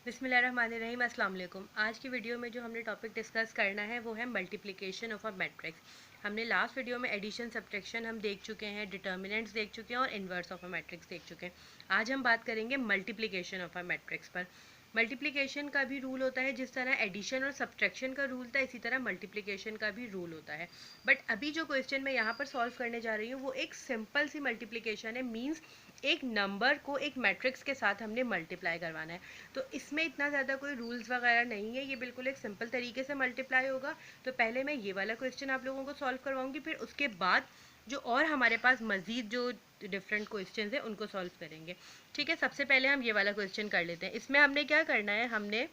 बिस्मिल्लाहिर्रहमानिर्रहीम, अस्सलाम वालेकुम। आज की वीडियो में जो हमने टॉपिक डिस्कस करना है वो है मल्टीप्लिकेशन ऑफ अ मैट्रिक्स। हमने लास्ट वीडियो में एडिशन सब्ट्रैक्शन हम देख चुके हैं, डिटर्मिनेंट्स देख चुके हैं और इन्वर्स ऑफ अ मैट्रिक्स देख चुके हैं। आज हम बात करेंगे मल्टीप्लिकेशन ऑफ अ मैट्रिक्स पर। मल्टीप्लिकेशन का भी रूल होता है, जिस तरह एडिशन और सब्ट्रैक्शन का रूल था इसी तरह मल्टीप्लिकेशन का भी रूल होता है। बट अभी जो क्वेश्चन मैं यहाँ पर सॉल्व करने जा रही हूँ वो एक सिंपल सी मल्टीप्लिकेशन है। मीन्स एक नंबर को एक मैट्रिक्स के साथ हमने मल्टीप्लाई करवाना है। तो इसमें इतना ज़्यादा कोई रूल्स वगैरह नहीं है, ये बिल्कुल एक सिंपल तरीके से मल्टीप्लाई होगा। तो पहले मैं ये वाला क्वेश्चन आप लोगों को सॉल्व करवाऊंगी, फिर उसके बाद जो और हमारे पास मज़ीद जो डिफरेंट क्वेश्चन है उनको सॉल्व करेंगे। ठीक है, सबसे पहले हम ये वाला क्वेश्चन कर लेते हैं। इसमें हमने क्या करना है, हमने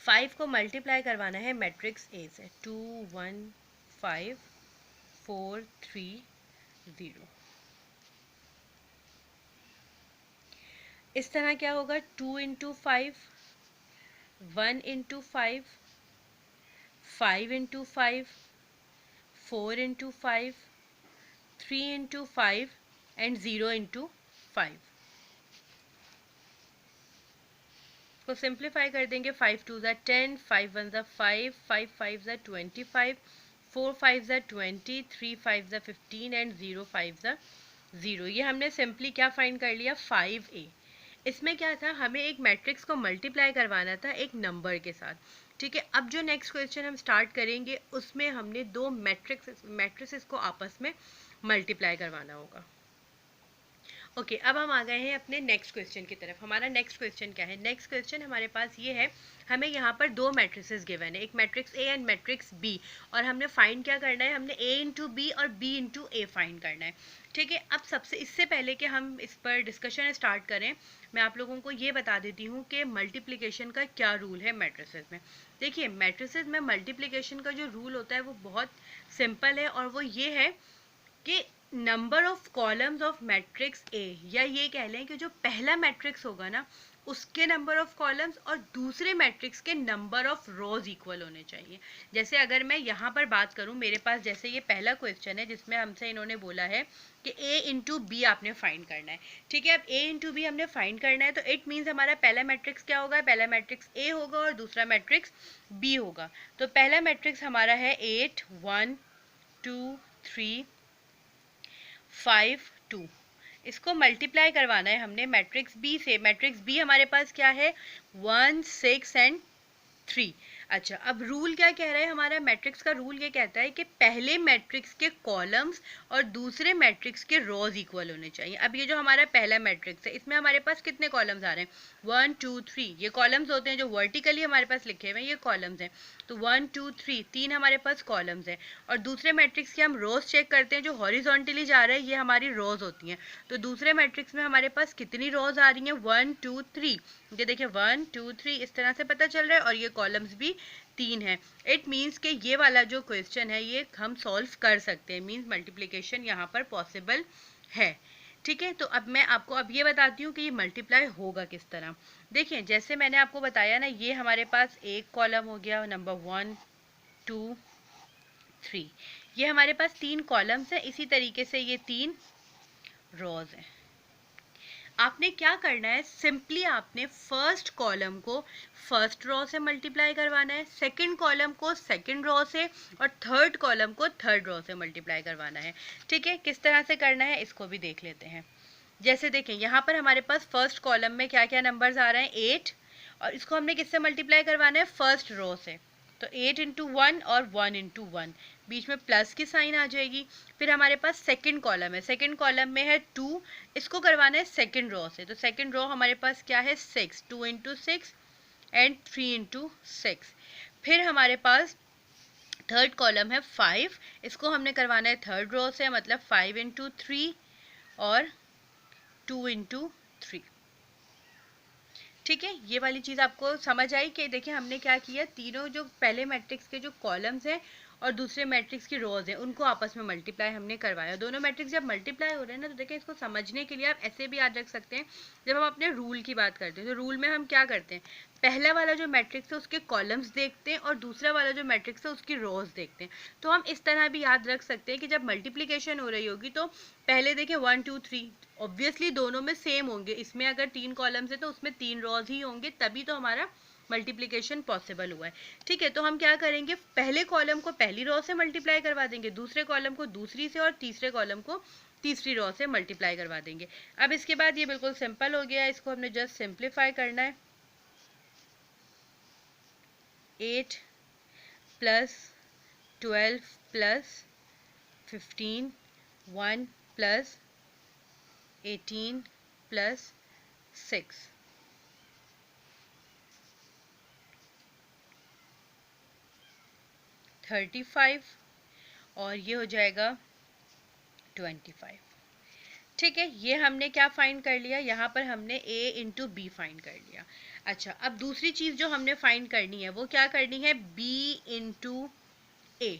5 को मल्टीप्लाई करवाना है मैट्रिक्स ए से। 2 1 5 4 3 0। इस तरह क्या होगा, 2 into 5, 1 into 5, 5 into 5, 4 into 5, 3 into 5 and 0 into 5 को सिंप्लीफाई कर देंगे। 5 2 ज़ा 10, 5 1 ज़ा 5, 5 5 ज़ा 25, 4 5 ज़ा 20, 3 5 ज़ा 15 एंड 0 5 ज़ा 0। ये हमने सिंपली क्या फाइंड कर लिया, 5a। इसमें क्या था, हमें एक मैट्रिक्स को मल्टीप्लाई करवाना था एक नंबर के साथ। ठीक है, अब जो नेक्स्ट क्वेश्चन हम स्टार्ट करेंगे उसमें हमने दो मैट्रिक्सेस को आपस में मल्टीप्लाई करवाना होगा। ओके, अब हम आ गए हैं अपने नेक्स्ट क्वेश्चन की तरफ। हमारा नेक्स्ट क्वेश्चन क्या है, नेक्स्ट क्वेश्चन हमारे पास ये है, हमें यहाँ पर दो मैट्रिसेस गिवन है, एक matrix A and matrix B, और हमने फाइंड क्या करना है, हमने ए इंटू बी और बी इंटू ए फाइंड करना है। ठीक है, अब सबसे इससे पहले कि हम इस पर डिस्कशन स्टार्ट करें, मैं आप लोगों को ये बता देती हूँ कि मल्टीप्लिकेशन का क्या रूल है मैट्रिसेस में। देखिए, मैट्रिसेस में मल्टीप्लिकेशन का जो रूल होता है वो बहुत सिंपल है, और वो ये है कि number of columns of matrix A, या ये कह लें कि जो पहला मैट्रिक्स होगा ना उसके नंबर ऑफ कॉलम्स और दूसरे मैट्रिक्स के नंबर ऑफ रोज इक्वल होने चाहिए। जैसे अगर मैं यहाँ पर बात करूँ, मेरे पास जैसे ये पहला क्वेश्चन है जिसमें हमसे इन्होंने बोला है कि a इंटू बी आपने फाइंड करना है। ठीक है, अब a इंटू बी हमने फाइंड करना है, तो इट मीन्स हमारा पहला मैट्रिक्स क्या होगा, पहला मैट्रिक्स a होगा और दूसरा मैट्रिक्स b होगा। तो पहला मैट्रिक्स हमारा है 8 1 2 3 5 2। इसको मल्टीप्लाई करवाना है हमने मैट्रिक्स बी से। मैट्रिक्स बी हमारे पास क्या है, 1 6 एंड 3। अच्छा, अब रूल क्या कह रहा है, हमारा मैट्रिक्स का रूल ये कहता है कि पहले मैट्रिक्स के कॉलम्स और दूसरे मैट्रिक्स के रोज इक्वल होने चाहिए। अब ये जो हमारा पहला मैट्रिक्स है इसमें हमारे पास कितने कॉलम्स आ रहे हैं, 1 2 3। ये कॉलम्स होते हैं जो वर्टिकली हमारे पास लिखे हुए हैं, ये कॉलम्स हैं। तो 1 2 3 तीन हमारे पास कॉलम्स हैं, और दूसरे मैट्रिक्स के हम रोज चेक करते हैं, जो हॉरिजॉन्टली जा रहे हैं ये हमारी रोज होती हैं। तो दूसरे मैट्रिक्स में हमारे पास कितनी रोज आ रही हैं, 1 2 3। ये देखिए 1 2 3 इस तरह से पता चल रहा है, और ये कॉलम्स भी 3 है। इट मीन्स कि ये वाला जो क्वेश्चन है ये हम सॉल्व कर सकते हैं, मीन्स मल्टीप्लिकेशन यहाँ पर पॉसिबल है। ठीक है, तो अब मैं आपको अब ये बताती हूँ कि ये मल्टीप्लाई होगा किस तरह। देखिए, जैसे मैंने आपको बताया ना, ये हमारे पास एक कॉलम हो गया, नंबर 1 2 3। ये हमारे पास 3 कॉलम्स हैं, इसी तरीके से ये 3 रोज हैं। आपने क्या करना है, सिंपली आपने फर्स्ट कॉलम को फर्स्ट रो से मल्टीप्लाई करवाना है, सेकंड कॉलम को सेकंड रो से, और थर्ड कॉलम को थर्ड रो से मल्टीप्लाई करवाना है। ठीक है, किस तरह से करना है इसको भी देख लेते हैं। जैसे देखें, यहाँ पर हमारे पास फर्स्ट कॉलम में क्या क्या नंबर्स आ रहे हैं, 8, और इसको हमने किससे मल्टीप्लाई करवाना है, फर्स्ट रो से। तो 8 इंटू 1 और 1 इंटू 1, बीच में प्लस की साइन आ जाएगी। फिर हमारे पास सेकंड कॉलम है, सेकंड कॉलम में है 2, इसको करवाना है सेकंड रो से। तो सेकंड रो हमारे पास क्या है, 6, 2 इंटू 6 एंड 3 इंटू 6। फिर हमारे पास थर्ड कॉलम है 5, इसको हमने करवाना है थर्ड रो से, मतलब 5 इंटू 3 और 2 इंटू 3। ठीक है, ये वाली चीज़ आपको समझ आई कि देखिए हमने क्या किया, तीनों जो पहले मैट्रिक्स के जो कॉलम्स हैं और दूसरे मैट्रिक्स की रोज है उनको आपस में मल्टीप्लाई हमने करवाया। दोनों मैट्रिक्स जब मल्टीप्लाई हो रहे हैं ना, तो देखिए इसको समझने के लिए आप ऐसे भी याद रख सकते हैं, जब हम अपने रूल की बात करते हैं तो रूल में हम क्या करते हैं, पहला वाला जो मैट्रिक्स है उसके कॉलम्स देखते हैं और दूसरा वाला जो मैट्रिक्स है उसकी रोज देखते हैं। तो हम इस तरह भी याद रख सकते हैं कि जब मल्टीप्लीकेशन हो रही होगी तो पहले देखिए 1 2 3 ऑब्वियसली दोनों में सेम होंगे, इसमें अगर 3 कॉलम्स है तो उसमें 3 रोज ही होंगे, तभी तो हमारा मल्टीप्लिकेशन पॉसिबल हुआ है। ठीक है, तो हम क्या करेंगे, पहले कॉलम को पहली रो से मल्टीप्लाई करवा देंगे, दूसरे कॉलम को दूसरी से और तीसरे कॉलम को तीसरी रो से मल्टीप्लाई करवा देंगे। अब इसके बाद ये बिल्कुल सिंपल हो गया, इसको हमने जस्ट सिंप्लीफाई करना है। 8 प्लस 12 प्लस 15 1 प्लस 18 प्लस 6 35 और ये हो जाएगा 25। ठीक है, ये हमने क्या फाइंड कर लिया, यहाँ पर हमने a इंटू बी फाइंड कर लिया। अच्छा, अब दूसरी चीज़ जो हमने फाइंड करनी है वो क्या करनी है, b इंटू ए।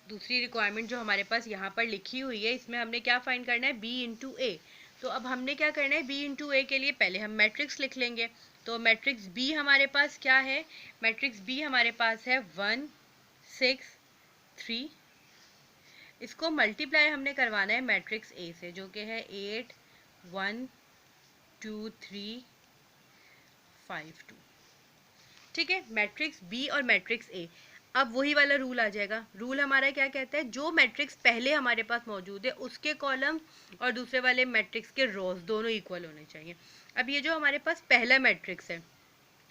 दूसरी रिक्वायरमेंट जो हमारे पास यहाँ पर लिखी हुई है, इसमें हमने क्या फाइंड करना है, b इंटू ए। तो अब हमने क्या करना है, b इंटू ए के लिए पहले हम मैट्रिक्स लिख लेंगे। तो मैट्रिक्स b हमारे पास क्या है, मैट्रिक्स b हमारे पास है 1 6 3। इसको मल्टीप्लाई हमने करवाना है मैट्रिक्स ए से, जो कि है 8 1 2 3 5 2। ठीक है, मैट्रिक्स बी और मैट्रिक्स ए। अब वही वाला रूल आ जाएगा। रूल हमारा क्या कहता है, जो मैट्रिक्स पहले हमारे पास मौजूद है उसके कॉलम और दूसरे वाले मैट्रिक्स के रोज दोनों इक्वल होने चाहिए। अब ये जो हमारे पास पहला मैट्रिक्स है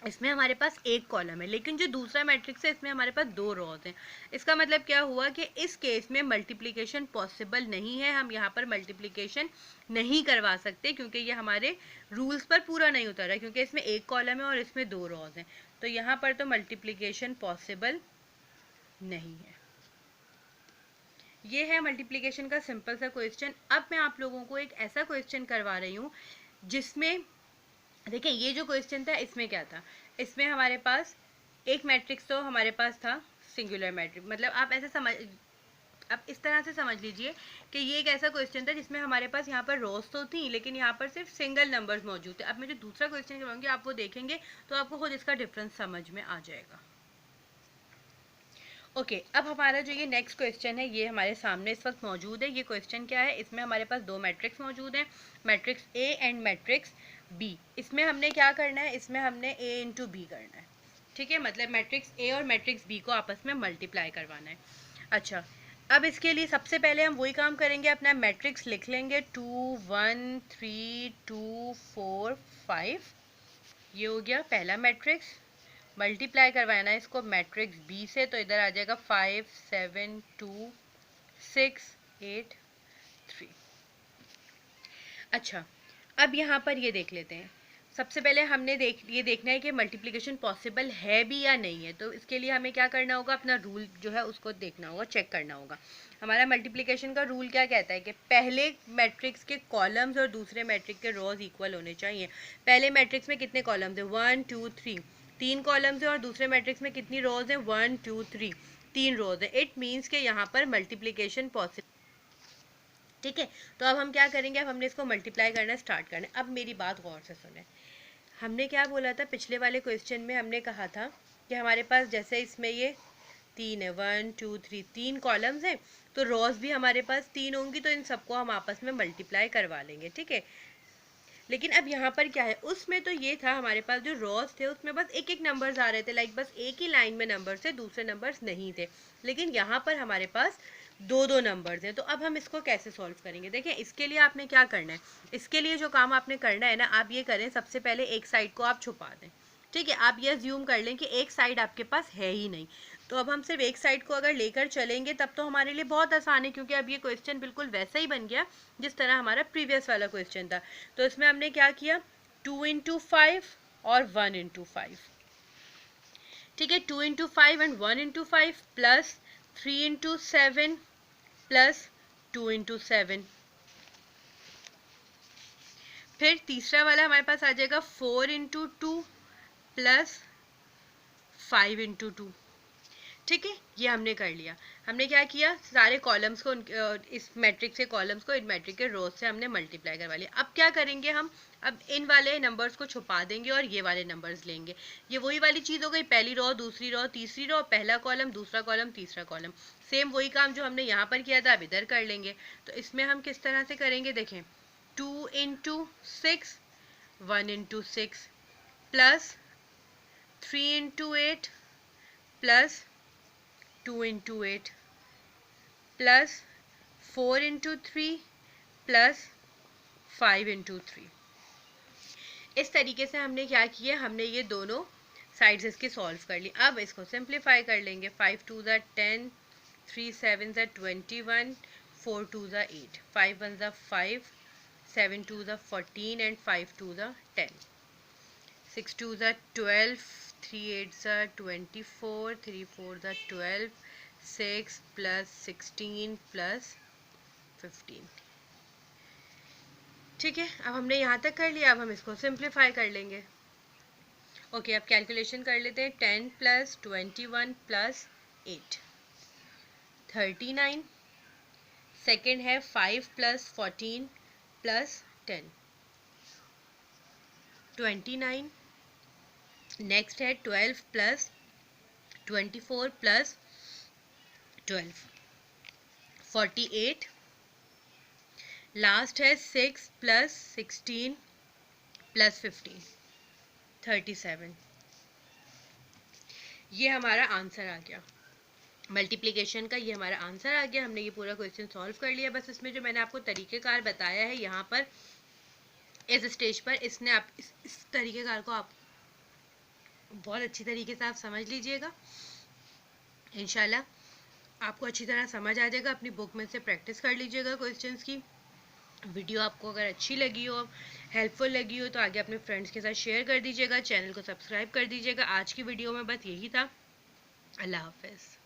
इसमें हमारे पास एक कॉलम है, लेकिन जो दूसरा मैट्रिक्स है इसमें हमारे पास 2 रोज हैं। इसका मतलब क्या हुआ कि इस केस में मल्टीप्लिकेशन पॉसिबल नहीं है, हम यहाँ पर मल्टीप्लिकेशन नहीं करवा सकते क्योंकि ये हमारे रूल्स पर पूरा नहीं उतरा है, क्योंकि इसमें एक कॉलम है और इसमें 2 रोज हैं। तो यहाँ पर तो मल्टीप्लिकेशन पॉसिबल नहीं है। ये है मल्टीप्लिकेशन का सिंपल सा क्वेश्चन। अब मैं आप लोगों को एक ऐसा क्वेश्चन करवा रही हूँ जिसमें देखिए, ये जो क्वेश्चन था इसमें क्या था, इसमें हमारे पास एक मैट्रिक्स तो हमारे पास था सिंगुलर मैट्रिक्स, मतलब आप ऐसे समझ, आप इस तरह से समझ लीजिए कि ये एक ऐसा क्वेश्चन था जिसमें हमारे पास यहाँ पर रोज तो थी लेकिन यहाँ पर सिर्फ सिंगल नंबर्स मौजूद थे। अब मैं जो दूसरा क्वेश्चन करवाऊंगी आप वो देखेंगे तो आपको खुद इसका डिफरेंस समझ में आ जाएगा। ओके, अब हमारा जो ये नेक्स्ट क्वेश्चन है ये हमारे सामने इस वक्त मौजूद है। ये क्वेश्चन क्या है, इसमें हमारे पास 2 मैट्रिक्स मौजूद हैं, matrix A and matrix B. इसमें हमने क्या करना है, इसमें हमने ए इंटू बी करना है। ठीक है, मतलब मैट्रिक्स ए और मैट्रिक्स बी को आपस में मल्टीप्लाई करवाना है। अच्छा, अब इसके लिए सबसे पहले हम वही काम करेंगे, अपना मैट्रिक्स लिख लेंगे 2 1 3 2 4 5। ये हो गया पहला मैट्रिक्स। मल्टीप्लाई करवाना है इसको मैट्रिक्स बी से, तो इधर आ जाएगा 5 7 2 6 8 3। अच्छा, अब यहाँ पर ये देख लेते हैं। सबसे पहले हमने ये देखना है कि मल्टीप्लिकेशन पॉसिबल है भी या नहीं है। तो इसके लिए हमें क्या करना होगा, अपना रूल जो है उसको देखना होगा, चेक करना होगा। हमारा मल्टीप्लिकेशन का रूल क्या कहता है कि पहले मैट्रिक्स के कॉलम्स और दूसरे मैट्रिक्स के रोज इक्वल होने चाहिए। पहले मैट्रिक्स में कितने कॉलम्स है, 1 2 3, 3 कॉलम्स है, और दूसरे मैट्रिक्स में कितनी रोज है, 1 2 3, 3 रोज है। इट मीन्स के यहाँ पर मल्टीप्लिकेशन पॉसिबल। ठीक है, तो अब हम क्या करेंगे, अब हमने इसको मल्टीप्लाई करना स्टार्ट करना है। अब मेरी बात गौर से सुने, हमने क्या बोला था पिछले वाले क्वेश्चन में, हमने कहा था कि हमारे पास जैसे इसमें ये 3 है, 1 2 3, 3 कॉलम्स हैं, तो रोज भी हमारे पास 3 होंगी, तो इन सबको हम आपस में मल्टीप्लाई करवा लेंगे। ठीक है, लेकिन अब यहाँ पर क्या है, उसमें तो ये था हमारे पास जो रोज थे उसमें बस एक एक नंबर्स आ रहे थे, लाइक बस एक ही लाइन में नंबर्स थे, दूसरे नंबर्स नहीं थे। लेकिन यहाँ पर हमारे पास 2 नंबर्स हैं। तो अब हम इसको कैसे सॉल्व करेंगे, देखिए इसके लिए आपने क्या करना है, इसके लिए जो काम आपने करना है ना, आप ये करें, सबसे पहले एक साइड को आप छुपा दें। ठीक है, आप ये अज्यूम कर लें कि एक साइड आपके पास है ही नहीं। तो अब हम सिर्फ एक साइड को अगर लेकर चलेंगे तब तो हमारे लिए बहुत आसान है, क्योंकि अब ये क्वेश्चन बिल्कुल वैसा ही बन गया जिस तरह हमारा प्रीवियस वाला क्वेश्चन था। तो इसमें हमने क्या किया, 2 इंटू 5 और 1 इंटू 5। ठीक है, 2 into 5 and 1 into 5 plus 3 into 7 plus 2 into 7। फिर तीसरा वाला हमारे पास आ जाएगा 4 इंटू 2 प्लस 5 इंटू 2। ठीक है, ये हमने कर लिया। हमने क्या किया, सारे कॉलम्स को इस मैट्रिक्स के कॉलम्स को इन मैट्रिक्स के रोज से हमने मल्टीप्लाई करवा लिया। अब क्या करेंगे हम, अब इन वाले नंबर्स को छुपा देंगे और ये वाले नंबर्स लेंगे। ये वही वाली चीज़ हो गई, पहली रो, दूसरी रो, तीसरी रो, पहला कॉलम, दूसरा कॉलम, तीसरा कॉलम। सेम वही काम जो हमने यहाँ पर किया था अब इधर कर लेंगे। तो इसमें हम किस तरह से करेंगे, देखें, 2 into 6, 1 into 6 plus 3 into 8 plus 2 into 8 plus 4 into 3 plus 5 into 3। इस तरीके से हमने क्या किया, हमने ये दोनों साइड्स इसके सॉल्व कर ली। अब इसको सिंप्लीफाई कर लेंगे। 5 2 ज़ा 10, 3 7 ज़ा 21, 4 2 ज़ा 8, 5 1 ज़ा 5, 7 2 ज़ा 14 एंड 5 2 ज़ा 10, 6 2 ज़ा 12, 3 8 ज़ा 24, 3 4 ज़ा 12, 6 प्लस 16 प्लस 15। ठीक है, अब हमने यहाँ तक कर लिया। अब हम इसको सिंप्लीफाई कर लेंगे। ओके, अब कैलकुलेशन कर लेते हैं। 10 प्लस 21 प्लस 8, 39। सेकेंड है 5 प्लस 14 प्लस 10, 29। नेक्स्ट है 12 प्लस 24 प्लस 12, 48। लास्ट है 6 प्लस 16 प्लस 15, 37। ये हमारा आंसर आ गया मल्टीप्लिकेशन का, ये हमारा आंसर आ गया। हमने ये पूरा क्वेश्चन सॉल्व कर लिया। बस इसमें जो मैंने आपको तरीक़ेकार बताया है यहाँ पर इस स्टेज पर, इसने आप इस तरीक़ेकार को आप बहुत अच्छी तरीके से आप समझ लीजिएगा। इंशाल्लाह आपको अच्छी तरह समझ आ जाएगा। अपनी बुक में से प्रैक्टिस कर लीजिएगा क्वेश्चंस की। वीडियो आपको अगर अच्छी लगी हो, हेल्पफुल लगी हो, तो आगे अपने फ्रेंड्स के साथ शेयर कर दीजिएगा। चैनल को सब्सक्राइब कर दीजिएगा। आज की वीडियो में बस यही था। अल्लाह हाफ़िज़।